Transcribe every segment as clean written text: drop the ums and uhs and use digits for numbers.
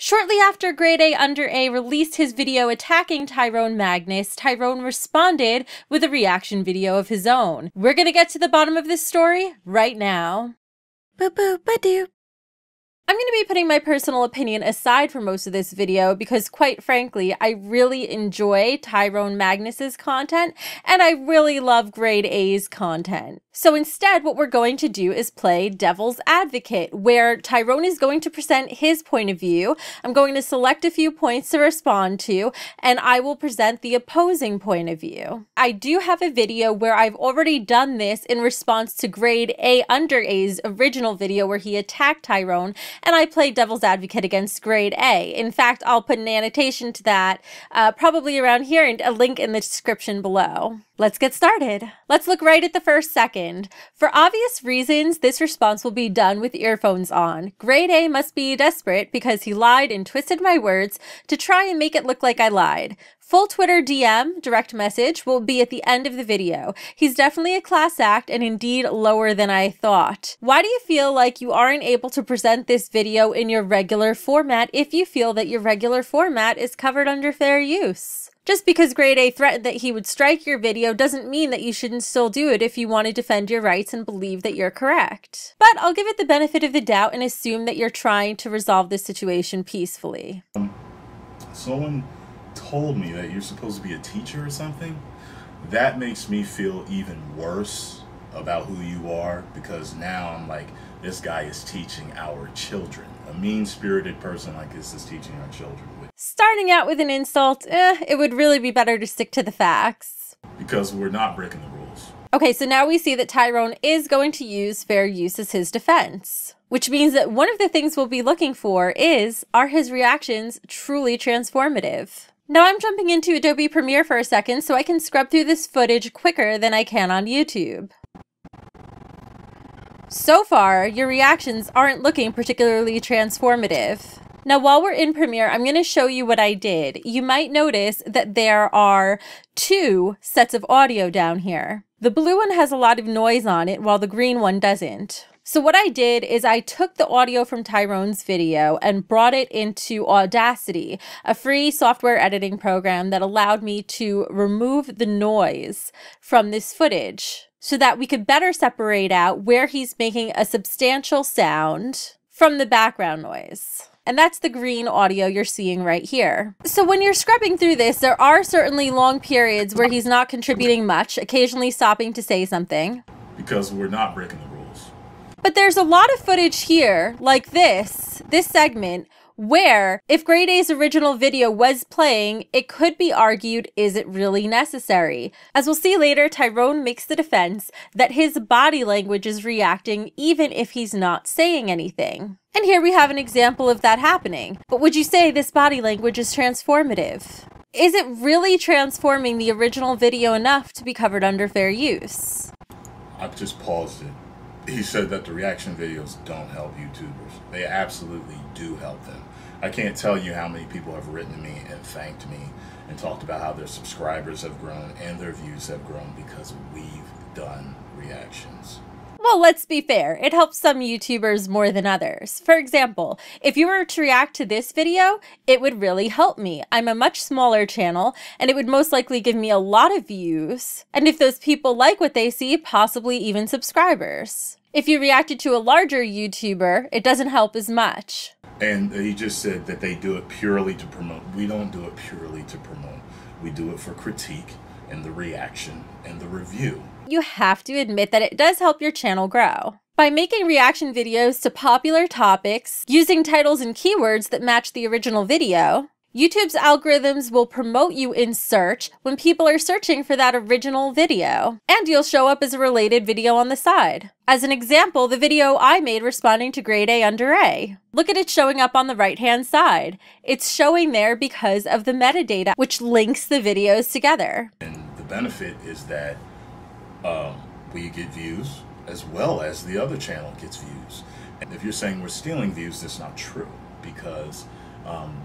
Shortly after GradeAUnderA released his video attacking Tyrone Magnus, Tyrone responded with a reaction video of his own. We're gonna get to the bottom of this story right now. Boop boop ba-doop. I'm going to be putting my personal opinion aside for most of this video because, quite frankly, I really enjoy Tyrone Magnus's content and I really love Grade A's content. So instead, what we're going to do is play Devil's Advocate, where Tyrone is going to present his point of view. I'm going to select a few points to respond to, and I will present the opposing point of view. I do have a video where I've already done this in response to GradeAUnderA's original video where he attacked Tyrone, and I played Devil's Advocate against Grade A. In fact, I'll put an annotation to that probably around here and a link in the description below. Let's get started. Let's look right at the first second. For obvious reasons, this response will be done with earphones on. Grade A must be desperate because he lied and twisted my words to try and make it look like I lied. Full Twitter DM, direct message, will be at the end of the video. He's definitely a class act and indeed lower than I thought. Why do you feel like you aren't able to present this video in your regular format if you feel that your regular format is covered under fair use? Just because Grade A threatened that he would strike your video doesn't mean that you shouldn't still do it if you want to defend your rights and believe that you're correct. But I'll give it the benefit of the doubt and assume that you're trying to resolve this situation peacefully. Someone told me that you're supposed to be a teacher or something. That makes me feel even worse about who you are, because now I'm like, this guy is teaching our children. A mean-spirited person like this is teaching our children. Starting out with an insult, it would really be better to stick to the facts. Because we're not breaking the rules. Okay, so now we see that Tyrone is going to use fair use as his defense. Which means that one of the things we'll be looking for is, are his reactions truly transformative? Now I'm jumping into Adobe Premiere for a second so I can scrub through this footage quicker than I can on YouTube. So far, your reactions aren't looking particularly transformative. Now, while we're in Premiere, I'm going to show you what I did. You might notice that there are two sets of audio down here. The blue one has a lot of noise on it, while the green one doesn't. So what I did is I took the audio from Tyrone's video and brought it into Audacity, a free software editing program that allowed me to remove the noise from this footage so that we could better separate out where he's making a substantial sound from the background noise. And that's the green audio you're seeing right here. So when you're scrubbing through this, there are certainly long periods where he's not contributing much, occasionally stopping to say something. Because we're not breaking the rules. But there's a lot of footage here, like this segment, where if Grade A's original video was playing, it could be argued, is it really necessary? As we'll see later, Tyrone makes the defense that his body language is reacting even if he's not saying anything. And here we have an example of that happening. But would you say this body language is transformative? Is it really transforming the original video enough to be covered under fair use? I've just paused it. He said that the reaction videos don't help YouTubers. They absolutely do help them. I can't tell you how many people have written to me and thanked me and talked about how their subscribers have grown and their views have grown because we've done reactions. Well, let's be fair. It helps some YouTubers more than others. For example, if you were to react to this video, it would really help me. I'm a much smaller channel, and it would most likely give me a lot of views. And if those people like what they see, possibly even subscribers. If you reacted to a larger YouTuber, it doesn't help as much. And he just said that they do it purely to promote. We don't do it purely to promote. We do it for critique and the reaction and the review. You have to admit that it does help your channel grow. By making reaction videos to popular topics, using titles and keywords that match the original video, YouTube's algorithms will promote you in search when people are searching for that original video, and you'll show up as a related video on the side. As an example, the video I made responding to GradeAUnderA. Look at it showing up on the right-hand side. It's showing there because of the metadata, which links the videos together. And the benefit is that we get views as well as the other channel gets views. And if you're saying we're stealing views, that's not true, because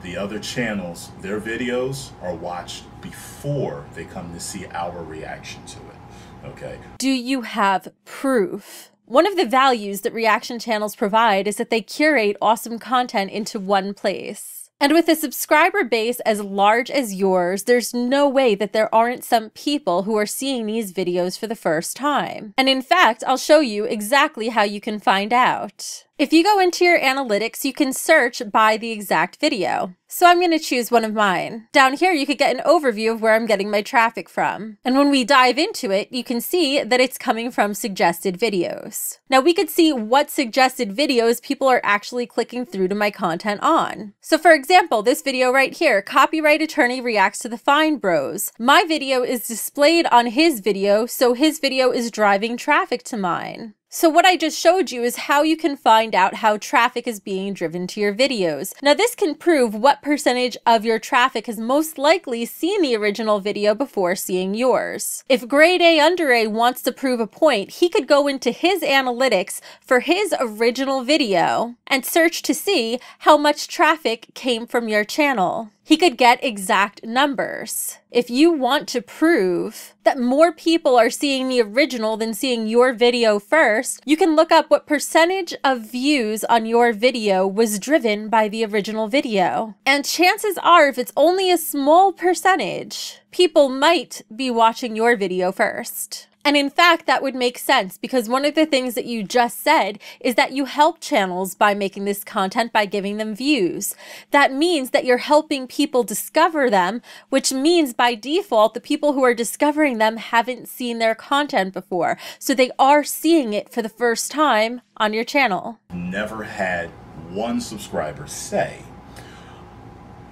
the other channels, their videos are watched before they come to see our reaction to it, okay? Do you have proof? One of the values that reaction channels provide is that they curate awesome content into one place. And with a subscriber base as large as yours, there's no way that there aren't some people who are seeing these videos for the first time. And in fact, I'll show you exactly how you can find out. If you go into your analytics, you can search by the exact video. So I'm going to choose one of mine. Down here, you could get an overview of where I'm getting my traffic from. And when we dive into it, you can see that it's coming from suggested videos. Now we could see what suggested videos people are actually clicking through to my content on. So for example, this video right here, copyright attorney reacts to the Fine Bros. My video is displayed on his video, so his video is driving traffic to mine. So what I just showed you is how you can find out how traffic is being driven to your videos. Now this can prove what percentage of your traffic has most likely seen the original video before seeing yours. If GradeAUnderA wants to prove a point, he could go into his analytics for his original video and search to see how much traffic came from your channel. He could get exact numbers. If you want to prove that more people are seeing the original than seeing your video first, you can look up what percentage of views on your video was driven by the original video. And chances are, if it's only a small percentage, people might be watching your video first. And in fact, that would make sense because one of the things that you just said is that you help channels by making this content, by giving them views. That means that you're helping people discover them, which means by default, the people who are discovering them haven't seen their content before. So they are seeing it for the first time on your channel. Never had one subscriber say,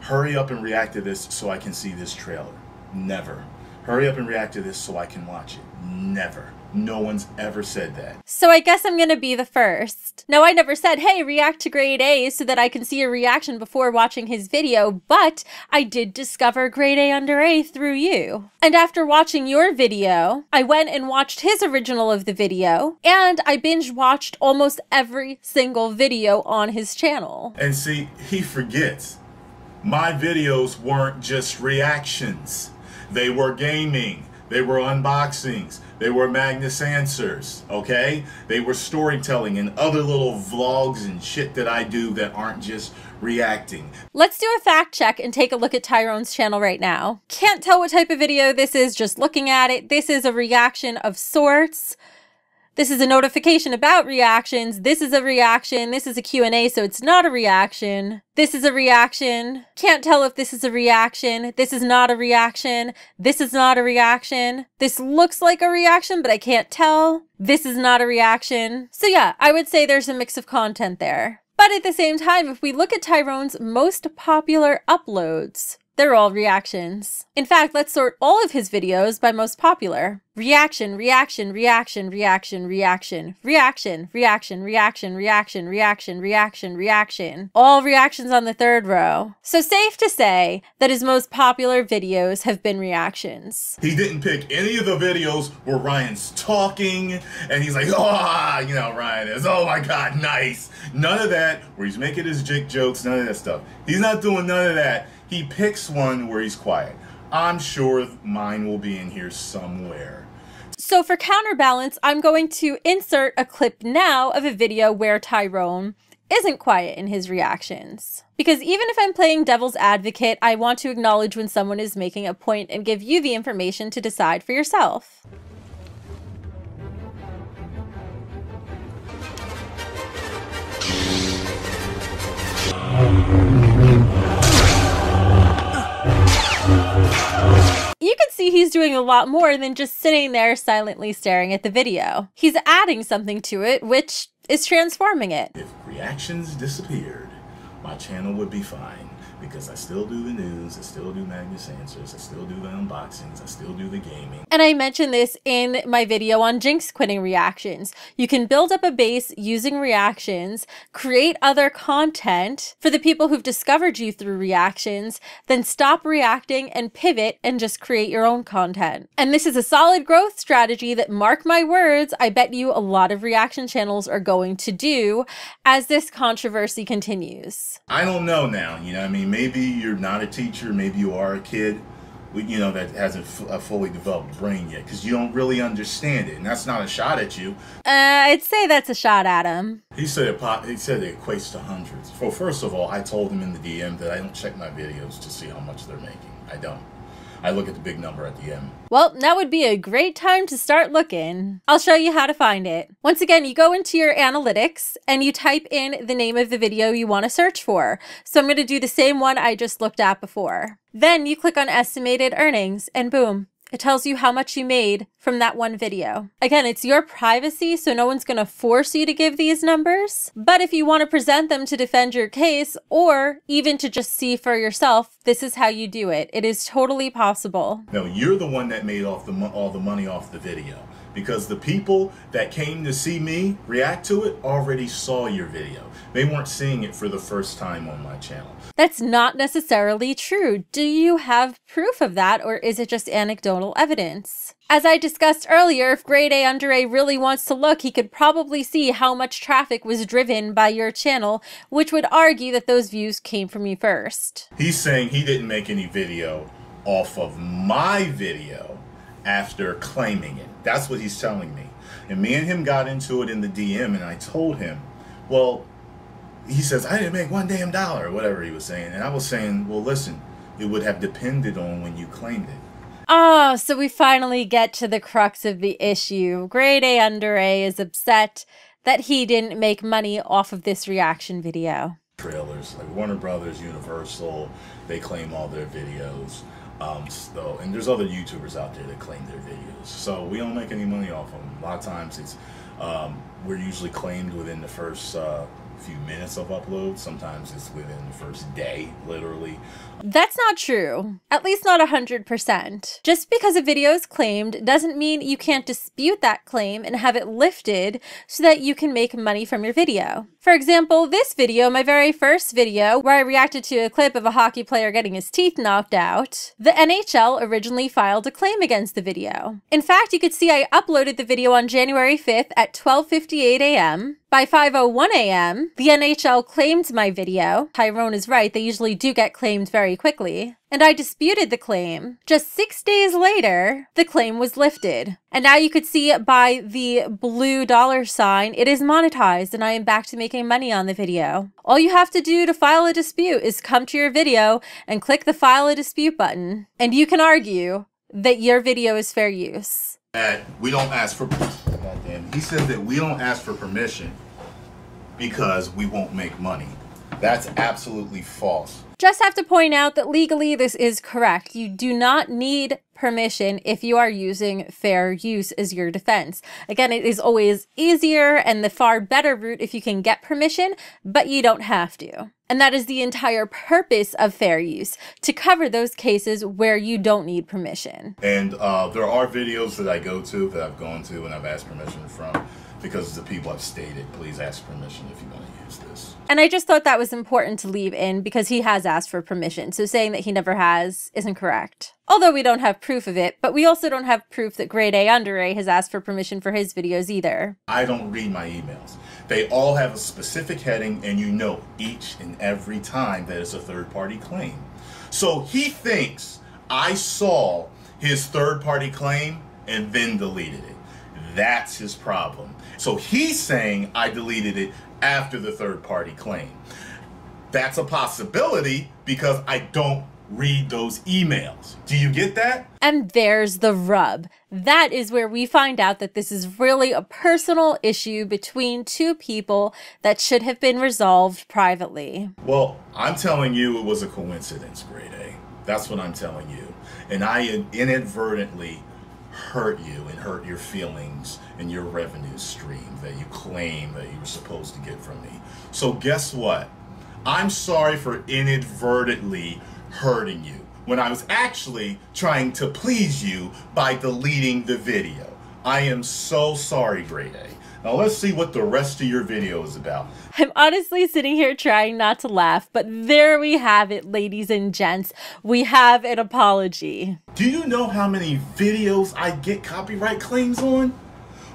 hurry up and react to this so I can see this trailer. Never. Hurry up and react to this so I can watch it. Never. No one's ever said that. So I guess I'm gonna be the first. Now, I never said, hey, react to Grade A so that I can see your reaction before watching his video, but I did discover GradeAUnderA through you. And after watching your video, I went and watched his original of the video, and I binge watched almost every single video on his channel. And see, he forgets. My videos weren't just reactions. They were gaming, they were unboxings, they were Magnus answers, okay? They were storytelling and other little vlogs and shit that I do that aren't just reacting. Let's do a fact check and take a look at Tyrone's channel right now. Can't tell what type of video this is just looking at it. This is a reaction of sorts. This is a notification about reactions. This is a reaction. This is a Q&A, so it's not a reaction. This is a reaction. Can't tell if this is a reaction. This is not a reaction. This is not a reaction. This looks like a reaction, but I can't tell. This is not a reaction. So yeah, I would say there's a mix of content there. But at the same time, if we look at Tyrone's most popular uploads, they're all reactions. In fact, let's sort all of his videos by most popular. Reaction, reaction, reaction, reaction, reaction, reaction, reaction, reaction, reaction, reaction, reaction, reaction. All reactions on the third row. So safe to say that his most popular videos have been reactions. He didn't pick any of the videos where Ryan's talking and he's like, oh, you know, Ryan is, oh my God, nice. None of that where he's making his jig jokes, none of that stuff. He's not doing none of that. He picks one where he's quiet. I'm sure mine will be in here somewhere. So for counterbalance, I'm going to insert a clip now of a video where Tyrone isn't quiet in his reactions. Because even if I'm playing devil's advocate, I want to acknowledge when someone is making a point and give you the information to decide for yourself. You can see he's doing a lot more than just sitting there silently staring at the video. He's adding something to it, which is transforming it. If reactions disappeared, my channel would be fine. Because I still do the news, I still do Magnus Answers, I still do the unboxings, I still do the gaming. And I mentioned this in my video on Jinx quitting reactions. You can build up a base using reactions, create other content for the people who've discovered you through reactions, then stop reacting and pivot and just create your own content. And this is a solid growth strategy that, mark my words, I bet you a lot of reaction channels are going to do as this controversy continues. I don't know now, you know what I mean? Maybe you're not a teacher, maybe you are a kid, you know, that hasn't a fully developed brain yet, because you don't really understand it, and that's not a shot at you. I'd say that's a shot at him. He said it equates to hundreds. Well, first of all, I told him in the DM that I don't check my videos to see how much they're making. I don't. I look at the big number at the end. Well, now would be a great time to start looking. I'll show you how to find it. Once again, you go into your analytics and you type in the name of the video you want to search for. So I'm going to do the same one I just looked at before. Then you click on estimated earnings and boom, it tells you how much you made from that one video. Again, it's your privacy, so no one's gonna force you to give these numbers. But if you wanna present them to defend your case, or even to just see for yourself, this is how you do it. It is totally possible. No, you're the one that made all the money off the video. Because the people that came to see me react to it already saw your video. They weren't seeing it for the first time on my channel. That's not necessarily true. Do you have proof of that, or is it just anecdotal evidence? As I discussed earlier, if GradeAUnderA really wants to look, he could probably see how much traffic was driven by your channel, which would argue that those views came from you first. He's saying he didn't make any video off of my video after claiming it. That's what he's telling me. And me and him got into it in the DM, and I told him, well, he says, I didn't make $1 damn, or whatever he was saying. And I was saying, well, listen, it would have depended on when you claimed it. Oh, so we finally get to the crux of the issue. GradeAUnderA is upset that he didn't make money off of this reaction video. Trailers, like Warner Brothers, Universal, they claim all their videos. And there's other YouTubers out there that claim their videos. So we don't make any money off them. A lot of times it's, we're usually claimed within the first few minutes of upload. Sometimes it's within the first day, literally. That's not true. At least not 100%. Just because a video is claimed doesn't mean you can't dispute that claim and have it lifted so that you can make money from your video. For example, this video, my very first video, where I reacted to a clip of a hockey player getting his teeth knocked out, the NHL originally filed a claim against the video. In fact, you could see I uploaded the video on January 5th at 12:58 a.m. By 5:01 a.m., the NHL claimed my video. Tyrone is right, they usually do get claimed very quickly. And I disputed the claim. Just 6 days later, the claim was lifted. And now you could see by the blue $sign, it is monetized and I am back to making money on the video. All you have to do to file a dispute is come to your video and click the File a Dispute button. And you can argue that your video is fair use. We don't ask for, goddamn, he said that we don't ask for permission because we won't make money. That's absolutely false. Just have to point out that legally this is correct. You do not need permission if you are using fair use as your defense. Again, it is always easier and the far better route if you can get permission, but you don't have to. And that is the entire purpose of fair use, to cover those cases where you don't need permission. And there are videos that I go to, that I've gone to and I've asked permission from, because the people have stated, please ask permission if you want to use this. And I just thought that was important to leave in because he has asked for permission. So saying that he never has isn't correct. Although we don't have proof of it, but we also don't have proof that GradeAUnderA has asked for permission for his videos either. I don't read my emails. They all have a specific heading, and you know each and every time that it's a third-party claim. So he thinks I saw his third-party claim and then deleted it. That's his problem. So he's saying I deleted it after the third-party claim. That's a possibility because I don't read those emails. Do you get that? And there's the rub. That is where we find out that this is really a personal issue between two people that should have been resolved privately. Well, I'm telling you it was a coincidence, Grade A. That's what I'm telling you. And I inadvertently hurt you and hurt your feelings and your revenue stream that you claim that you were supposed to get from me. So guess what? I'm sorry for inadvertently hurting you when I was actually trying to please you by deleting the video. I am so sorry, Grade A. Now let's see what the rest of your video is about. I'm honestly sitting here trying not to laugh, but there we have it, ladies and gents. We have an apology. Do you know how many videos I get copyright claims on?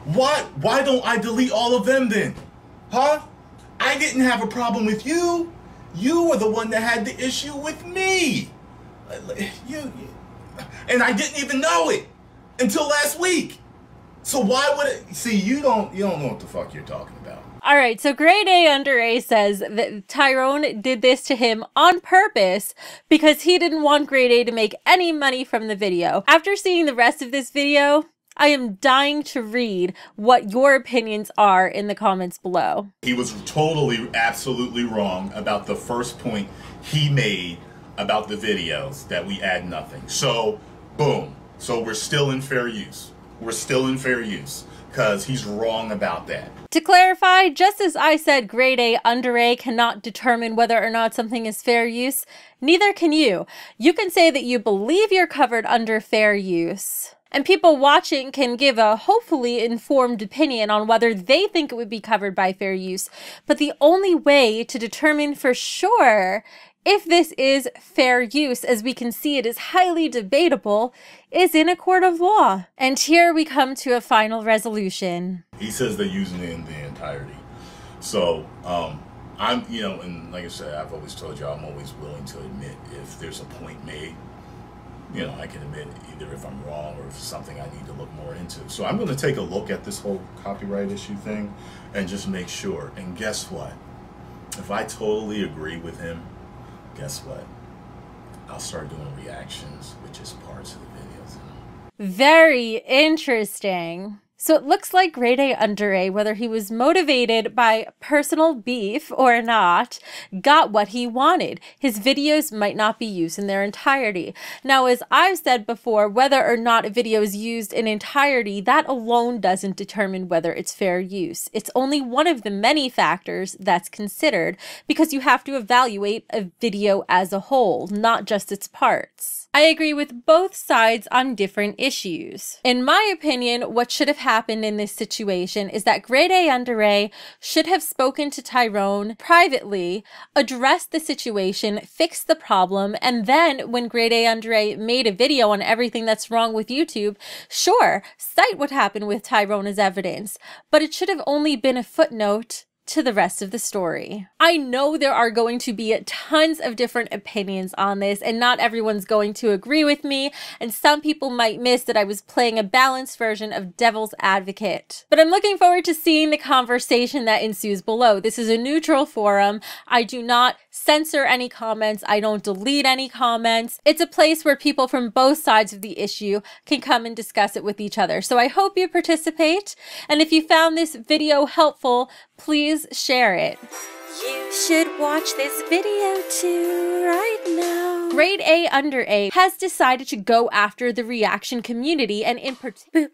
Why don't I delete all of them then? Huh? I didn't have a problem with you. You were the one that had the issue with me. And I didn't even know it until last week. So why would it? See, you don't know what the fuck you're talking about. All right, so GradeAUnderA says that Tyrone did this to him on purpose because he didn't want Grade A to make any money from the video. After seeing the rest of this video, I am dying to read what your opinions are in the comments below. He was totally, absolutely wrong about the first point he made about the videos, that we add nothing. So, boom. So we're still in fair use. We're still in fair use because he's wrong about that. To clarify, just as I said GradeAUnderA cannot determine whether or not something is fair use, neither can you. You can say that you believe you're covered under fair use, and people watching can give a hopefully informed opinion on whether they think it would be covered by fair use. But the only way to determine for sure if this is fair use, as we can see it is highly debatable, is in a court of law. And here we come to a final resolution. He says they're using it in the entirety. So, I'm, and like I said, I've always told you, I'm always willing to admit if there's a point made. I can admit either if I'm wrong or if it's something I need to look more into. So I'm going to take a look at this whole copyright issue thing and just make sure. And guess what? If I totally agree with him, guess what? I'll start doing reactions with just parts of the videos. Very interesting. So it looks like GradeAUnderA, whether he was motivated by personal beef or not, got what he wanted. His videos might not be used in their entirety. Now, as I've said before, whether or not a video is used in entirety, that alone doesn't determine whether it's fair use. It's only one of the many factors that's considered because you have to evaluate a video as a whole, not just its parts. I agree with both sides on different issues. In my opinion, what should have happened in this situation is that GradeAUnderA should have spoken to Tyrone privately, addressed the situation, fixed the problem, and then when GradeAUnderA made a video on everything that's wrong with YouTube, sure, cite what happened with Tyrone as evidence, but it should have only been a footnote to the rest of the story. I know there are going to be tons of different opinions on this, and not everyone's going to agree with me, and some people might miss that I was playing a balanced version of devil's advocate. But I'm looking forward to seeing the conversation that ensues below. This is a neutral forum. I do not censor any comments. I don't delete any comments. It's a place where people from both sides of the issue can come and discuss it with each other. So I hope you participate, and if you found this video helpful, please share it. You should watch this video too right now. GradeAUnderA has decided to go after the reaction community, and in particular